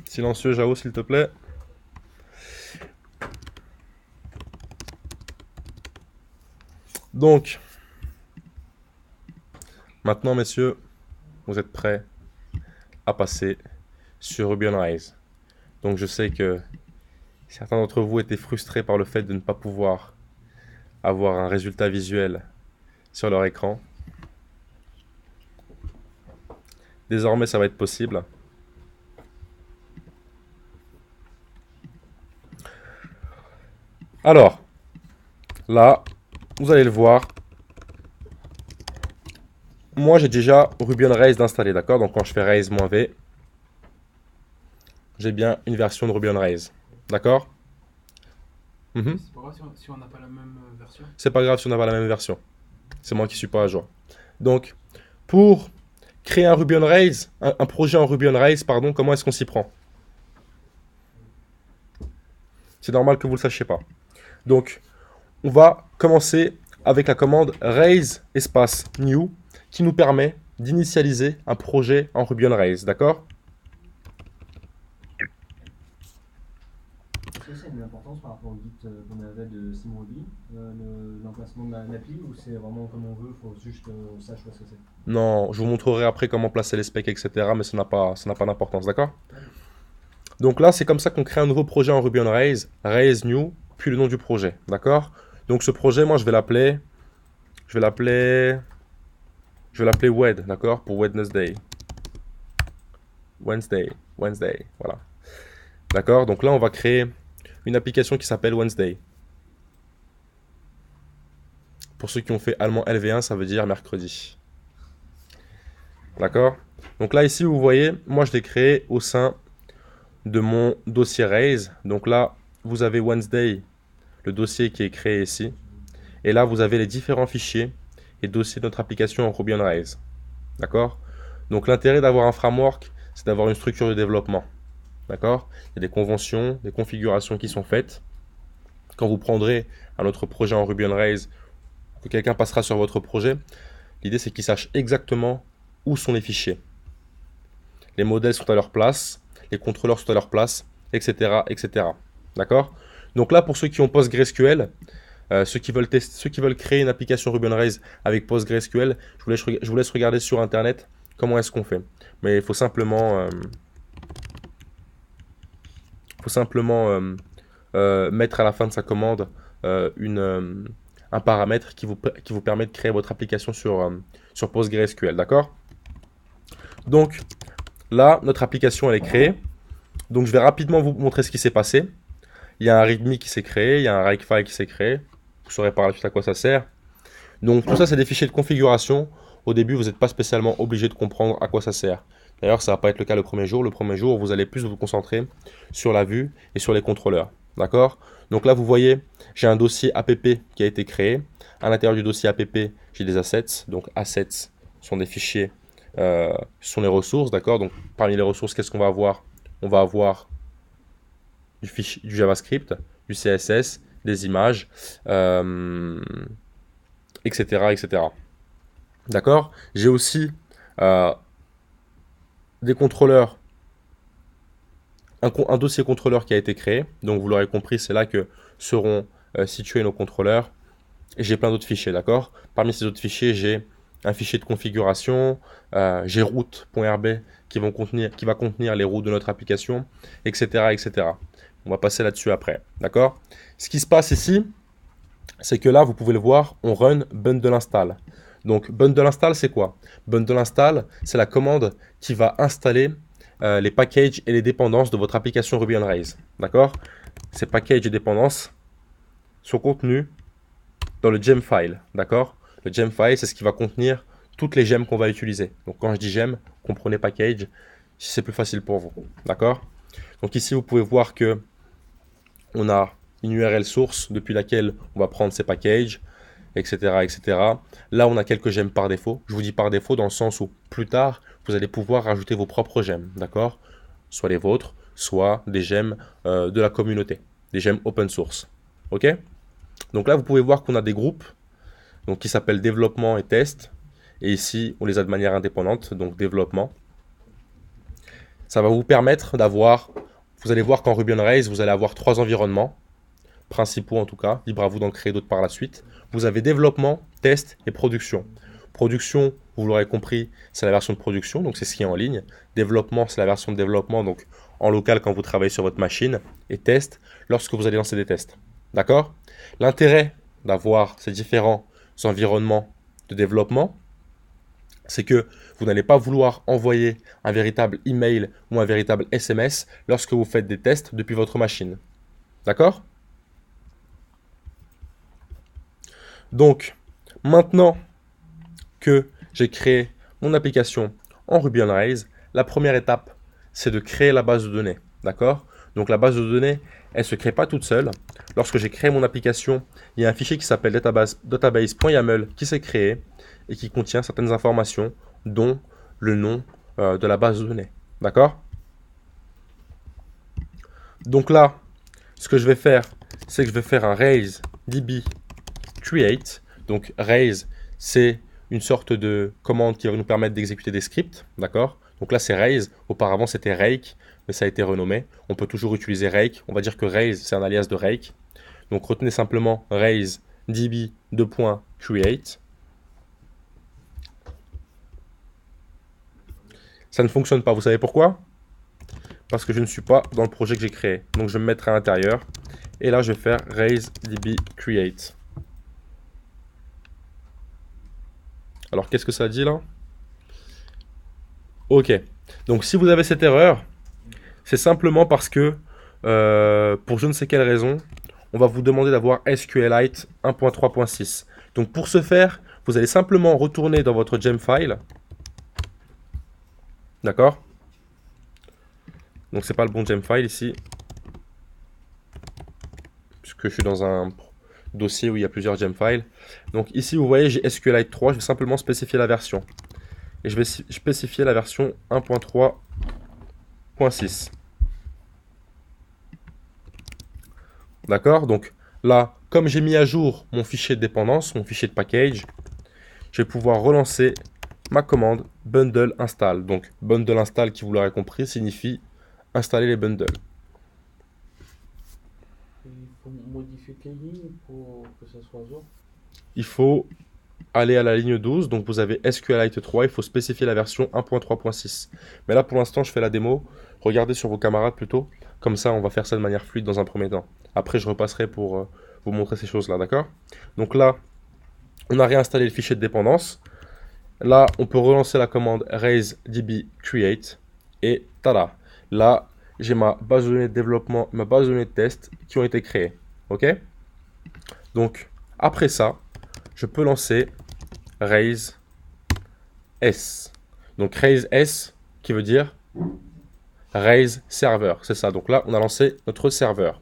Silencieux, Jao, s'il te plaît. Donc, maintenant, messieurs, vous êtes prêts à passer sur Ruby on Rails. Donc, je sais que certains d'entre vous étaient frustrés par le fait de ne pas pouvoir avoir un résultat visuel sur leur écran. Désormais, ça va être possible. Alors, là, vous allez le voir. Moi, j'ai déjà Ruby on Rails d'installer, d'accord? Donc, quand je fais Rails-V, j'ai bien une version de Ruby on Rails. D'accord? C'est pas grave si on n'a pas la même version. C'est pas grave si on n'a pas la même version. C'est moi qui suis pas à jour. Donc, pour créer un Ruby on Rails, un projet en Ruby on Rails, pardon, comment est-ce qu'on s'y prend? C'est normal que vous ne le sachiez pas. Donc, on va commencer avec la commande Rails espace new qui nous permet d'initialiser un projet en Ruby on Rails, d'accord? Est-ce que c'est une importance par rapport au guide qu'on avait de Simon Ruby, l'emplacement de l'appli, ou c'est vraiment comme on veut, il faut juste qu'on sache où est-ce que c'est? Non, je vous montrerai après comment placer les specs, etc. Mais ça n'a pas d'importance, d'accord? Donc là, c'est comme ça qu'on crée un nouveau projet en Ruby on Rails, Rails new, puis le nom du projet, d'accord? Donc ce projet, moi, je vais l'appeler, je vais l'appeler Wed, d'accord? Pour Wednesday. Wednesday, voilà. D'accord? Donc là, on va créer une application qui s'appelle Wednesday. Pour ceux qui ont fait allemand LV1, ça veut dire mercredi. D'accord? Donc là, ici, vous voyez, moi, je l'ai créé au sein de mon dossier Rails. Donc là, vous avez Wednesday, le dossier qui est créé ici. Et là, vous avez les différents fichiers et dossiers de notre application en Ruby on Rails. D'accord? Donc l'intérêt d'avoir un framework, c'est d'avoir une structure de développement. D'accord? Il y a des conventions, des configurations qui sont faites. Quand vous prendrez un autre projet en Ruby on Rails, que quelqu'un passera sur votre projet, l'idée c'est qu'il sache exactement où sont les fichiers. Les modèles sont à leur place, les contrôleurs sont à leur place, etc. etc. D'accord? Donc là, pour ceux qui ont PostgreSQL, ceux qui veulent créer une application Ruby on Rails avec PostgreSQL, je vous laisse regarder sur Internet comment est-ce qu'on fait. Mais il faut simplement, mettre à la fin de sa commande un paramètre qui vous permet de créer votre application sur PostgreSQL. D'accord? Donc là, notre application elle est créée. Donc je vais rapidement vous montrer ce qui s'est passé. Il y a un README qui s'est créé, il y a un Makefile qui s'est créé. Vous saurez par la suite à quoi ça sert. Donc tout ça, c'est des fichiers de configuration. Au début, vous n'êtes pas spécialement obligé de comprendre à quoi ça sert. D'ailleurs, ça ne va pas être le cas le premier jour. Le premier jour, vous allez plus vous concentrer sur la vue et sur les contrôleurs. D'accord? Donc là, vous voyez, j'ai un dossier app qui a été créé. À l'intérieur du dossier app, j'ai des assets. Donc assets sont des fichiers, sont les ressources. D'accord? Donc parmi les ressources, qu'est-ce qu'on va avoir? On va avoir du JavaScript, du CSS, des images, etc., etc. D'accord? J'ai aussi euh, des contrôleurs, un dossier contrôleur qui a été créé. Donc vous l'aurez compris, c'est là que seront situés nos contrôleurs. Et j'ai plein d'autres fichiers, d'accord? Parmi ces autres fichiers, j'ai un fichier de configuration, j'ai route.rb qui va contenir les routes de notre application, etc., etc. On va passer là-dessus après, d'accord? Ce qui se passe ici, c'est que là, vous pouvez le voir, on run bundle install. Donc bundle install, c'est quoi? Bundle install, c'est la commande qui va installer les packages et les dépendances de votre application Ruby on Rails. D'accord? Ces packages et dépendances sont contenus dans le gem file. D'accord? Le gem file, c'est ce qui va contenir toutes les gemmes qu'on va utiliser. Donc quand je dis gem, comprenez package si c'est plus facile pour vous. D'accord? Donc ici, vous pouvez voir que on a une URL source depuis laquelle on va prendre ces packages, etc., etc. Là, on a quelques gemmes par défaut. Je vous dis par défaut dans le sens où plus tard, vous allez pouvoir rajouter vos propres gemmes, d'accord? Soit les vôtres, soit des gemmes de la communauté, des gemmes open source. Ok? Donc là, vous pouvez voir qu'on a des groupes donc, qui s'appellent développement et test. Et ici, on les a de manière indépendante, donc développement. Ça va vous permettre d'avoir vous allez voir qu'en Ruby on Rails, vous allez avoir 3 environnements, principaux en tout cas, libre à vous d'en créer d'autres par la suite. Vous avez développement, test et production. Production, vous l'aurez compris, c'est la version de production, donc c'est ce qui est en ligne. Développement, c'est la version de développement, donc en local quand vous travaillez sur votre machine. Et test, lorsque vous allez lancer des tests. D'accord? L'intérêt d'avoir ces différents environnements de développement, c'est que vous n'allez pas vouloir envoyer un véritable email ou un véritable SMS lorsque vous faites des tests depuis votre machine. D'accord? Donc, maintenant que j'ai créé mon application en Ruby on Rails, la première étape, c'est de créer la base de données. D'accord? Donc, la base de données, elle ne se crée pas toute seule. Lorsque j'ai créé mon application, il y a un fichier qui s'appelle database.yaml qui s'est créé et qui contient certaines informations, dont le nom de la base de données. D'accord? Donc là, ce que je vais faire, c'est que je vais faire un Rails DB create. Donc Rails, c'est une sorte de commande qui va nous permettre d'exécuter des scripts. D'accord? Donc là, c'est Rails. Auparavant, c'était Rake, mais ça a été renommé. On peut toujours utiliser Rake. On va dire que Rails, c'est un alias de Rake. Donc retenez simplement Rails DB create. Ça ne fonctionne pas. Vous savez pourquoi? Parce que je ne suis pas dans le projet que j'ai créé. Donc je vais me mettre à l'intérieur. Et là, je vais faire Rails DB create. Alors, qu'est-ce que ça dit là? Ok. Donc, si vous avez cette erreur, c'est simplement parce que, pour je ne sais quelle raison, on va vous demander d'avoir SQLite 1.3.6. Donc, pour ce faire, vous allez simplement retourner dans votre Gemfile. D'accord? Donc, c'est pas le bon Gemfile ici. Puisque je suis dans un dossier où il y a plusieurs Gemfiles. Donc, ici, vous voyez, j'ai SQLite 3. Je vais simplement spécifier la version. Et je vais spécifier la version 1.3.6. D'accord? Donc là, comme j'ai mis à jour mon fichier de dépendance, mon fichier de package, je vais pouvoir relancer ma commande bundle install. Donc bundle install, qui vous l'aurez compris, signifie installer les bundles. Il faut modifier quelle ligne pour que ça soit jour? Il faut aller à la ligne 12, donc vous avez SQLite 3, il faut spécifier la version 1.3.6. Mais là, pour l'instant, je fais la démo. Regardez sur vos camarades plutôt. Comme ça, on va faire ça de manière fluide dans un premier temps. Après, je repasserai pour vous montrer ces choses-là, d'accord? Donc là, on a réinstallé le fichier de dépendance. Là, on peut relancer la commande raise db create. Et tada! Là, j'ai ma base de données de développement, ma base de données de test qui ont été créées. Ok? Donc, après ça, je peux lancer Raise S. Donc Raise S qui veut dire Raise Server. C'est ça. Donc là, on a lancé notre serveur.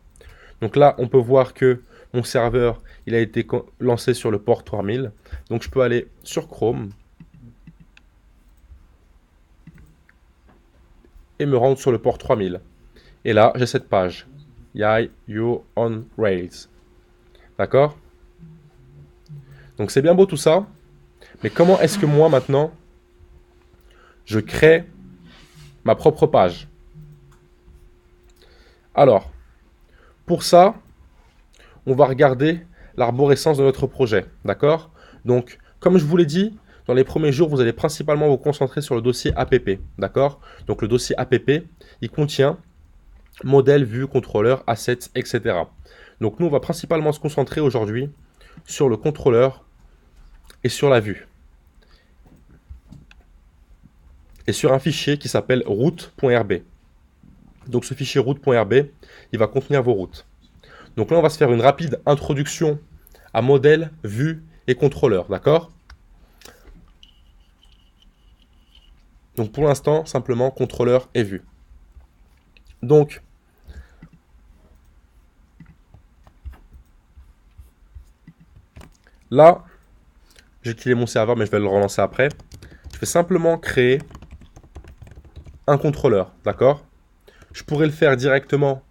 Donc là, on peut voir que mon serveur, il a été lancé sur le port 3000. Donc je peux aller sur Chrome et me rendre sur le port 3000. Et là, j'ai cette page. Yay, you're on Rails. D'accord? Donc c'est bien beau tout ça. Mais comment est-ce que moi, maintenant, je crée ma propre page? Alors, pour ça, on va regarder l'arborescence de notre projet. D'accord? Donc, comme je vous l'ai dit, dans les premiers jours, vous allez principalement vous concentrer sur le dossier APP. D'accord? Donc, le dossier APP, il contient modèle, vue, contrôleur, assets, etc. Donc, nous, on va principalement se concentrer aujourd'hui sur le contrôleur et sur la vue. Et sur un fichier qui s'appelle route.rb. Donc ce fichier route.rb, il va contenir vos routes. Donc là, on va se faire une rapide introduction à modèle, vue et contrôleur, d'accord? Donc pour l'instant, simplement contrôleur et vue. Donc, là, j'ai utilisé mon serveur, mais je vais le relancer après. Je vais simplement créer un contrôleur, d'accord? Je pourrais le faire directement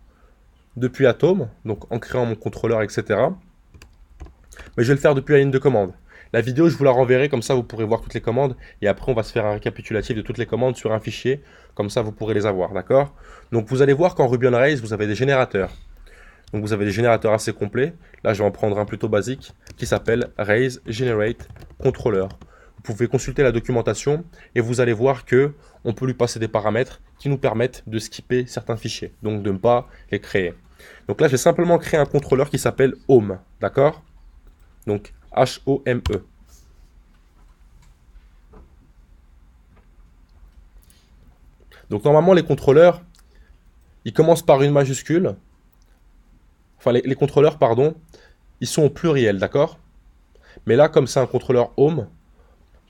depuis Atom, donc en créant mon contrôleur, etc. Mais je vais le faire depuis la ligne de commande. La vidéo, je vous la renverrai, comme ça vous pourrez voir toutes les commandes. Et après, on va se faire un récapitulatif de toutes les commandes sur un fichier. Comme ça, vous pourrez les avoir, d'accord? Donc, vous allez voir qu'en Ruby on Rails, vous avez des générateurs. Donc, vous avez des générateurs assez complets. Là, je vais en prendre un plutôt basique qui s'appelle Rails Generate Controller. Vous pouvez consulter la documentation et vous allez voir que on peut lui passer des paramètres qui nous permettent de skipper certains fichiers, donc de ne pas les créer. Donc là, je vais simplement créer un contrôleur qui s'appelle Home, d'accord? Donc H-O-M-E. Donc normalement, les contrôleurs, ils commencent par une majuscule. Enfin, les contrôleurs, pardon, ils sont au pluriel, d'accord? Mais là, comme c'est un contrôleur Home,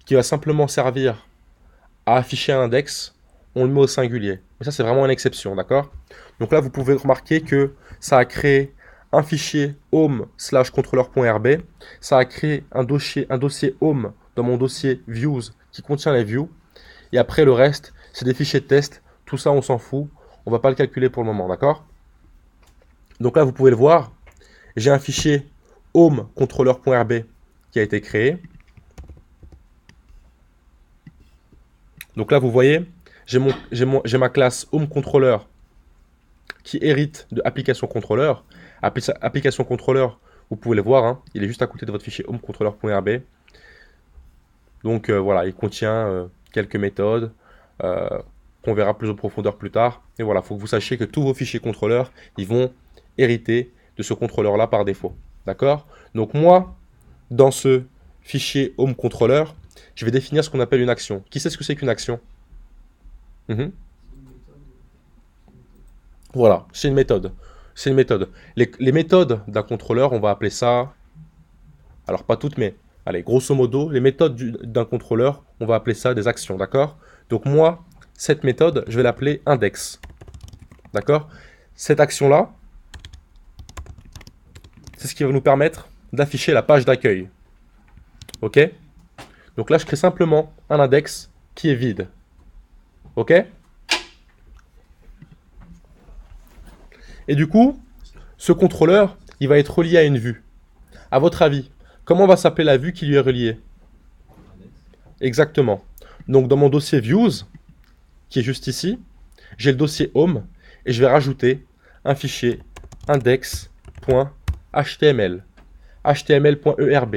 qui va simplement servir à afficher un index, on le met au singulier. Mais ça, c'est vraiment une exception, d'accord? Donc là, vous pouvez remarquer que ça a créé un fichier home/controller.rb. Ça a créé un dossier home dans mon dossier views qui contient les views. Et après, le reste, c'est des fichiers de test. Tout ça, on s'en fout. On ne va pas le calculer pour le moment, d'accord? Donc là, vous pouvez le voir. J'ai un fichier home/controller.rb qui a été créé. Donc là, vous voyez, j'ai ma classe HomeController qui hérite de application controller. Application controller, vous pouvez le voir, hein, il est juste à côté de votre fichier homecontroller.rb. Donc voilà, il contient quelques méthodes qu'on verra plus en profondeur plus tard. Et voilà, il faut que vous sachiez que tous vos fichiers contrôleurs, ils vont hériter de ce contrôleur-là par défaut. D'accord? Donc moi, dans ce fichier HomeController, je vais définir ce qu'on appelle une action. Qui sait ce que c'est qu'une action? Voilà, c'est une méthode. C'est une méthode. Les méthodes d'un contrôleur, on va appeler ça... Alors pas toutes, mais allez, grosso modo, les méthodes d'un contrôleur, on va appeler ça des actions, d'accord? Donc moi, cette méthode, je vais l'appeler index. D'accord? Cette action-là, c'est ce qui va nous permettre d'afficher la page d'accueil. Ok? Donc là, je crée simplement un index qui est vide. Ok? Et du coup, ce contrôleur, il va être relié à une vue. À votre avis, comment va s'appeler la vue qui lui est reliée? Exactement. Donc dans mon dossier views, qui est juste ici, j'ai le dossier home et je vais rajouter un fichier index.html, html.erb.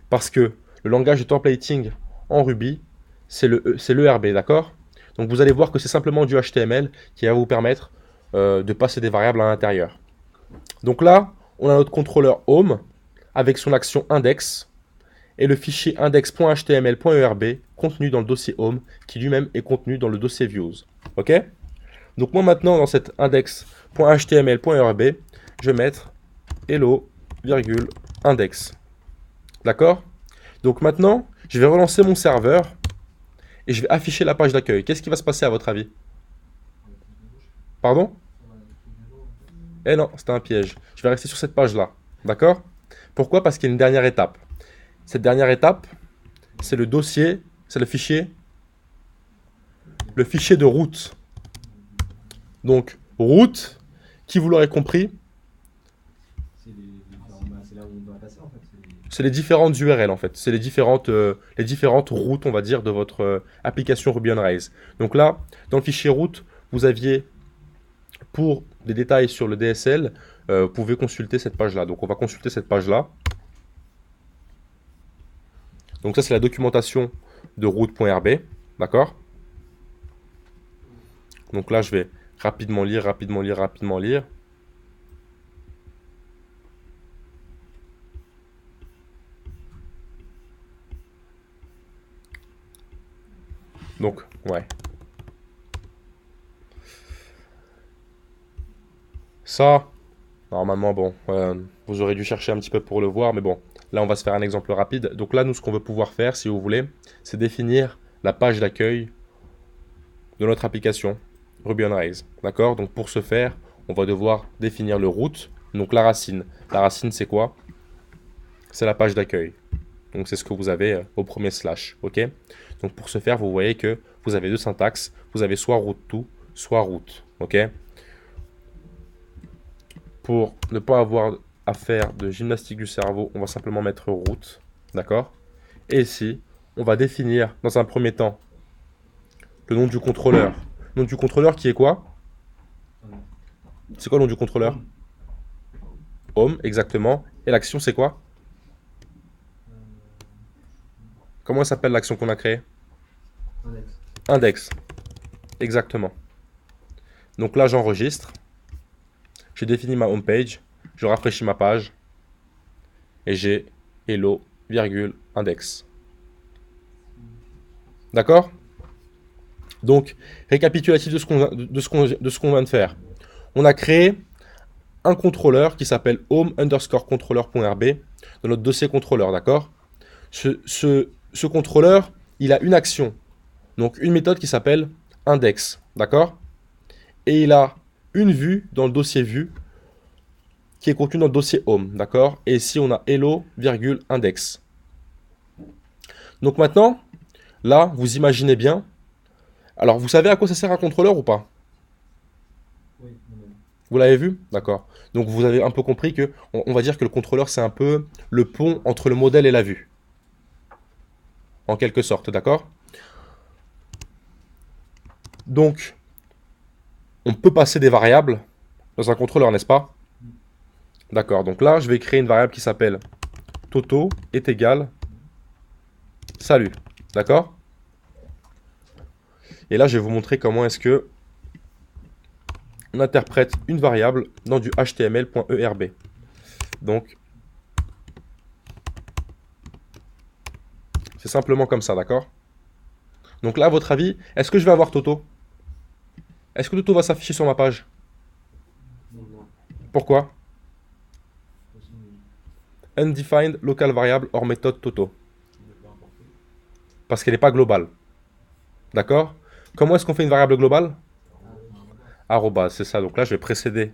Parce que le langage de templating en Ruby, c'est l'ERB, d'accord? Donc vous allez voir que c'est simplement du HTML qui va vous permettre de passer des variables à l'intérieur. Donc là, on a notre contrôleur home avec son action index et le fichier index.html.erb contenu dans le dossier home qui lui-même est contenu dans le dossier views. Ok? Donc moi maintenant dans cet index.html.erb, je vais mettre hello, index. D'accord? Donc maintenant, je vais relancer mon serveur et je vais afficher la page d'accueil. Qu'est-ce qui va se passer à votre avis? Pardon? Eh non, c'était un piège. Je vais rester sur cette page-là. D'accord? Pourquoi? Parce qu'il y a une dernière étape. Cette dernière étape, c'est le dossier, c'est le fichier de route. Donc, route, qui vous l'aurez compris, c'est là où on doit passer en fait. c'est les différentes URL en fait. C'est les différentes routes, on va dire, de votre application Ruby on Rails. Donc là, dans le fichier route, vous aviez, pour des détails sur le DSL, vous pouvez consulter cette page-là. Donc on va consulter cette page-là. Donc ça, c'est la documentation de route.rb. D'accord? Donc là, je vais rapidement lire. Donc, ouais. Ça, normalement, bon, vous aurez dû chercher un petit peu pour le voir, mais bon, là, on va se faire un exemple rapide. Donc là, nous, ce qu'on veut pouvoir faire, si vous voulez, c'est définir la page d'accueil de notre application Ruby on Rails. D'accord? Donc pour ce faire, on va devoir définir le root, donc la racine. La racine, c'est quoi? C'est la page d'accueil. Donc c'est ce que vous avez au premier slash. Ok? Donc pour ce faire, vous voyez que vous avez deux syntaxes. Vous avez soit root to, soit root. Ok? Pour ne pas avoir à faire de gymnastique du cerveau, on va simplement mettre root. D'accord? Et ici, on va définir dans un premier temps le nom du contrôleur. Le nom du contrôleur qui est quoi? C'est quoi le nom du contrôleur? Home, exactement. Et l'action, c'est quoi? Comment s'appelle l'action qu'on a créée? Index. Index. Exactement. Donc là, j'enregistre. J'ai défini ma home page. Je rafraîchis ma page. Et j'ai hello, virgule, index. D'accord? Donc, récapitulatif de ce qu'on vient de faire. On a créé un contrôleur qui s'appelle home underscore controller.rb dans notre dossier contrôleur, d'accord? Ce contrôleur, il a une action, donc une méthode qui s'appelle index, d'accord? Et il a une vue dans le dossier vue qui est contenue dans le dossier home, d'accord? Et ici, on a hello, virgule, index. Donc maintenant, là, vous imaginez bien. Alors, vous savez à quoi ça sert un contrôleur ou pas? Oui, Vous l'avez vu? D'accord. Donc vous avez un peu compris que, on va dire que le contrôleur, c'est un peu le pont entre le modèle et la vue. En quelque sorte, d'accord? Donc, on peut passer des variables dans un contrôleur, n'est-ce pas? D'accord. Donc là, je vais créer une variable qui s'appelle Toto est égal salut. D'accord? Et là, je vais vous montrer comment est-ce que on interprète une variable dans du html.erb. Donc, c'est simplement comme ça, d'accord? Donc là, à votre avis, est-ce que je vais avoir Toto? Est-ce que Toto va s'afficher sur ma page? Pourquoi? Undefined local variable hors méthode Toto. Parce qu'elle n'est pas globale. D'accord? Comment est-ce qu'on fait une variable globale? Arrobase, c'est ça. Donc là, je vais précéder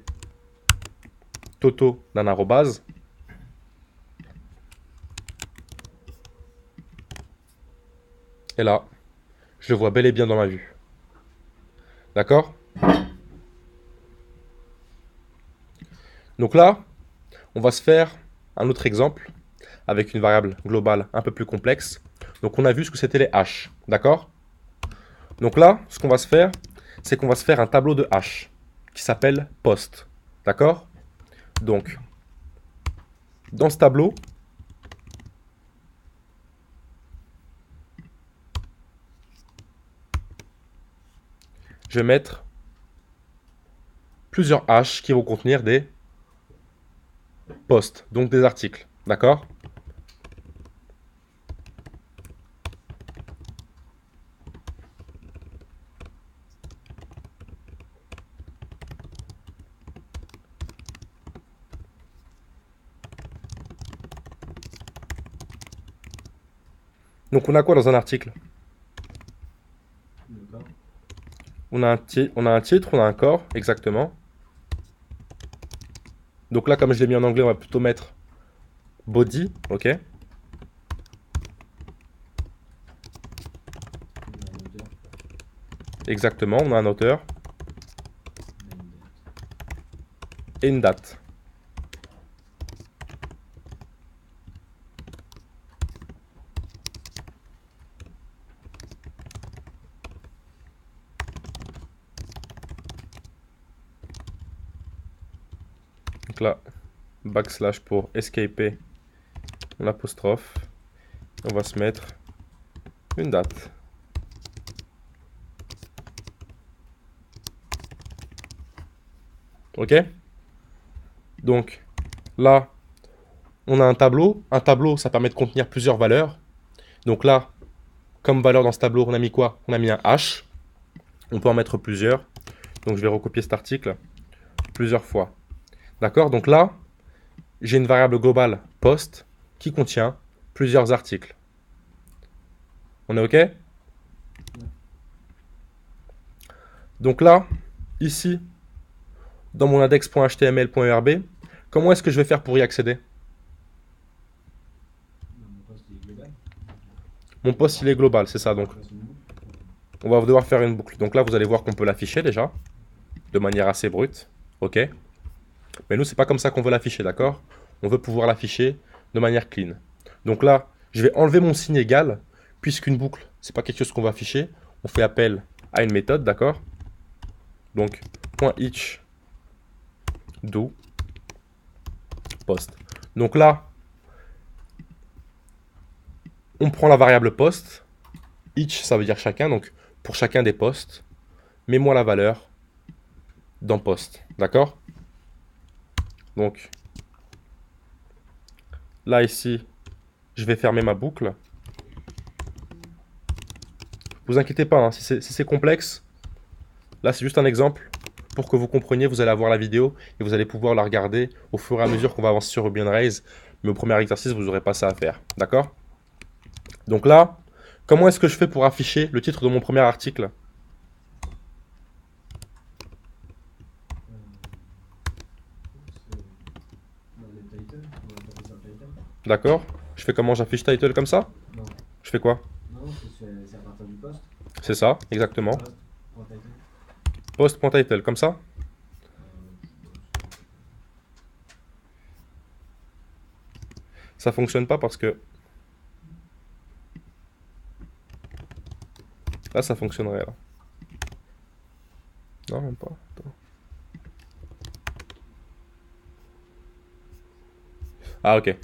Toto d'un arrobase. Et là, je le vois bel et bien dans ma vue. D'accord? Donc là, on va se faire un autre exemple avec une variable globale un peu plus complexe. Donc on a vu ce que c'était les hash. D'accord? Donc là, ce qu'on va se faire, c'est qu'on va se faire un tableau de hash qui s'appelle post. D'accord? Donc, dans ce tableau, je vais mettre plusieurs hash qui vont contenir des posts, donc des articles. D'accord? Donc on a quoi dans un article? On a un titre, on a un corps, exactement. Donc là, comme je l'ai mis en anglais, on va plutôt mettre body, ok? Exactement, on a un auteur et une date. Donc là, backslash pour escaper l'apostrophe. On va se mettre une date. Ok? Donc là, on a un tableau. Un tableau, ça permet de contenir plusieurs valeurs. Donc là, comme valeur dans ce tableau, on a mis quoi? On a mis un H. On peut en mettre plusieurs. Donc je vais recopier cet article plusieurs fois. D'accord? Donc là, j'ai une variable globale post qui contient plusieurs articles. On est OK? Donc là, ici, dans mon index.html.erb, comment est-ce que je vais faire pour y accéder? Mon post, il est global, c'est ça. Donc, on va devoir faire une boucle. Donc là, vous allez voir qu'on peut l'afficher déjà, de manière assez brute. OK? Mais nous, c'est pas comme ça qu'on veut l'afficher, d'accord? On veut pouvoir l'afficher de manière clean. Donc là, Je vais enlever mon signe égal, puisqu'une boucle, c'est pas quelque chose qu'on va afficher. On fait appel à une méthode, d'accord? Donc, .each do post. Donc là, on prend la variable post. Each, ça veut dire chacun. Donc, pour chacun des postes, mets-moi la valeur dans post. D'accord? Donc, là, ici, je vais fermer ma boucle. Vous inquiétez pas, hein, si c'est complexe, là, c'est juste un exemple. Pour que vous compreniez, vous allez avoir la vidéo et vous allez pouvoir la regarder au fur et à mesure qu'on va avancer sur Ruby on Rails. Mais au premier exercice, vous n'aurez pas ça à faire. D'accord? Donc là, comment est-ce que je fais pour afficher le titre de mon premier article? Dans le title, on va taper sur le title. D'accord? Je fais comment? J'affiche title comme ça? Non, Je fais quoi? non, c'est à partir du post. C'est ça, exactement. Post.title. Post.title, comme ça? Ça fonctionne pas parce que là, ça fonctionnerait là. Non, même pas. Attends. Ah, ok.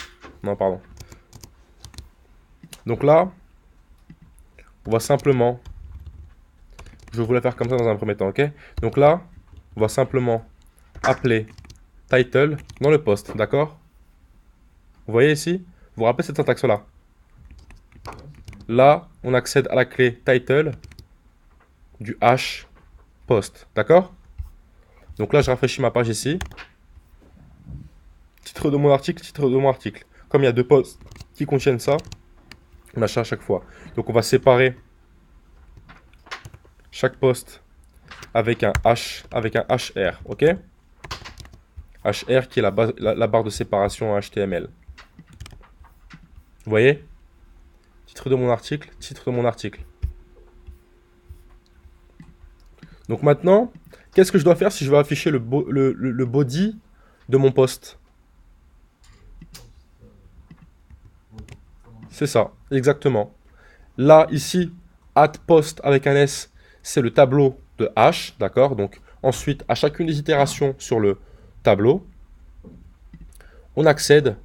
Non, pardon. Donc là, on va simplement... Je vais vous la faire comme ça dans un premier temps, ok? Donc là, on va simplement appeler title dans le post, d'accord? Vous voyez ici? Vous vous rappelez cette syntaxe-là? Là, on accède à la clé title du hash post, d'accord? Donc là, je rafraîchis ma page ici. Titre de mon article, titre de mon article. Comme il y a deux posts qui contiennent ça, on a ça à chaque fois. Donc on va séparer chaque post avec un H, avec un HR, ok? HR qui est la barre de séparation en HTML. Vous voyez? Titre de mon article, titre de mon article. Donc maintenant, qu'est-ce que je dois faire si je veux afficher le body de mon post? C'est ça, exactement. Là, ici, @post avec un S, c'est le tableau de H, d'accord? Donc ensuite, à chacune des itérations sur le tableau, on accède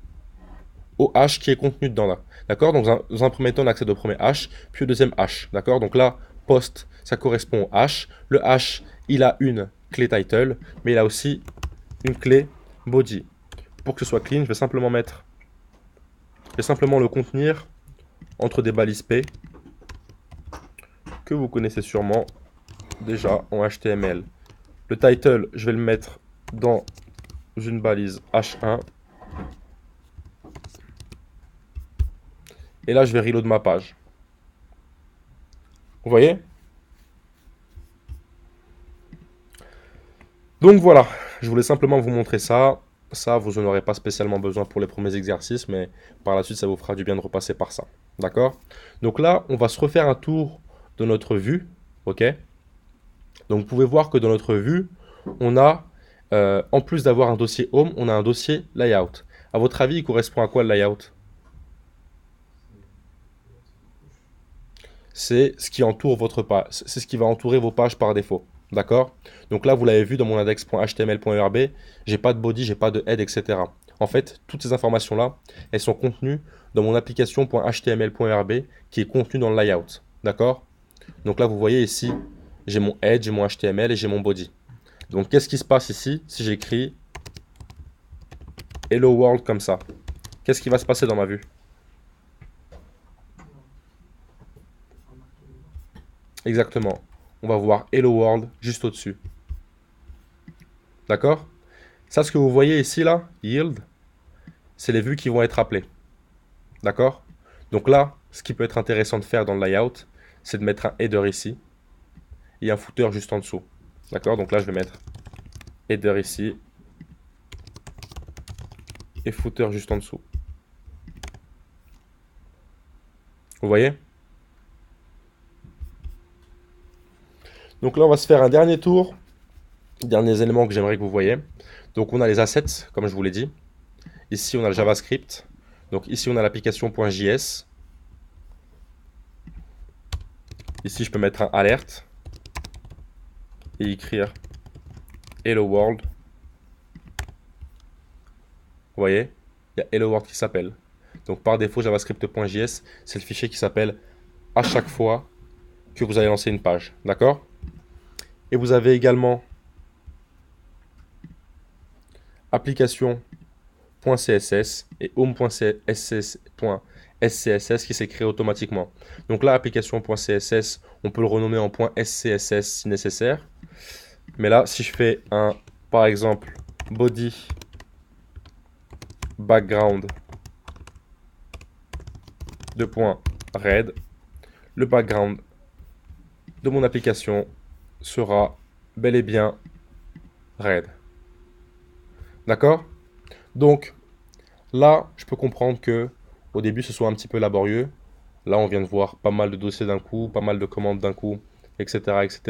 au H qui est contenu dedans là. D'accord? Donc dans un premier temps, on accède au premier H, puis au deuxième H. D'accord? Donc là, post, ça correspond au H. Le H, il a une clé title, mais il a aussi une clé body. Pour que ce soit clean, je vais simplement le contenir entre des balises P que vous connaissez sûrement déjà en HTML. Le title, je vais le mettre dans une balise H1. Et là, je vais reload ma page. Vous voyez? Donc voilà, je voulais simplement vous montrer ça. Ça, vous n'en aurez pas spécialement besoin pour les premiers exercices, mais par la suite, ça vous fera du bien de repasser par ça. D'accord? Donc là, on va se refaire un tour de notre vue. Ok? Donc vous pouvez voir que dans notre vue, on a, en plus d'avoir un dossier Home, on a un dossier Layout. À votre avis, il correspond à quoi le Layout? C'est ce qui entoure votre page, c'est ce qui va entourer vos pages par défaut. D'accord? Donc là, vous l'avez vu dans mon index.html.erb, j'ai pas de body, j'ai pas de head, etc. En fait, toutes ces informations-là, elles sont contenues dans mon application.html.erb qui est contenue dans le layout. D'accord? Donc là, vous voyez ici, j'ai mon head, j'ai mon HTML et j'ai mon body. Donc qu'est-ce qui se passe ici si j'écris Hello World comme ça? Qu'est-ce qui va se passer dans ma vue? Exactement. On va voir Hello World juste au-dessus. D'accord? Ça, ce que vous voyez ici, là, yield, c'est les vues qui vont être appelées. D'accord? Donc là, ce qui peut être intéressant de faire dans le layout, c'est de mettre un header ici et un footer juste en dessous. D'accord? Donc là, je vais mettre header ici et footer juste en dessous. Vous voyez? Donc là, on va se faire un dernier tour. Derniers éléments que j'aimerais que vous voyez. Donc on a les assets, comme je vous l'ai dit. Ici, on a le JavaScript. Donc ici, on a l'application.js. Ici, je peux mettre un alerte et écrire Hello World. Vous voyez, il y a Hello World qui s'appelle. Donc par défaut, javascript.js, c'est le fichier qui s'appelle à chaque fois que vous allez lancer une page. D'accord? Et vous avez également application.css et home.scss qui s'est créé automatiquement. Donc là, application.css, on peut le renommer en .scss si nécessaire. Mais là, si je fais un, par exemple, body background red, le background de mon application sera bel et bien red. D'accord? Donc, là, je peux comprendre que au début, ce soit un petit peu laborieux. Là, on vient de voir pas mal de dossiers d'un coup, pas mal de commandes d'un coup, etc., etc.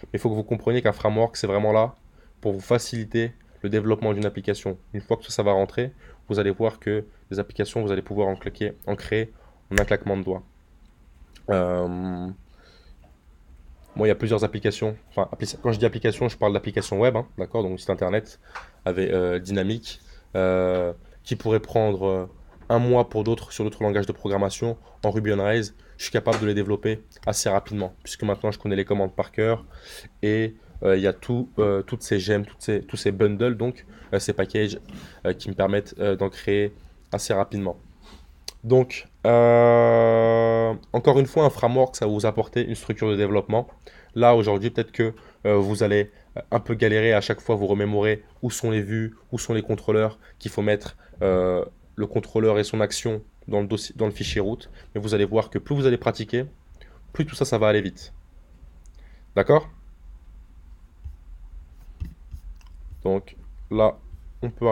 Mais il faut que vous compreniez qu'un framework, c'est vraiment là pour vous faciliter le développement d'une application. Une fois que ça va rentrer, vous allez voir que les applications, vous allez pouvoir en créer en un claquement de doigts. Moi, il y a plusieurs applications. Enfin, quand je dis application, je parle d'application web, hein, d'accord? Donc, site internet avec dynamique, qui pourrait prendre un mois pour d'autres sur d'autres langages de programmation. En Ruby on Rails, je suis capable de les développer assez rapidement, puisque maintenant je connais les commandes par cœur et il y a toutes ces gemmes, tous ces bundles, donc ces packages qui me permettent d'en créer assez rapidement. Donc, encore une fois, un framework, ça va vous apporter une structure de développement. Là, aujourd'hui, peut-être que vous allez un peu galérer à chaque fois vous remémorer où sont les vues, où sont les contrôleurs, qu'il faut mettre le contrôleur et son action dans le dossier, dans le fichier route. Mais vous allez voir que plus vous allez pratiquer, plus tout ça, ça va aller vite. D'accord? Donc, là, on peut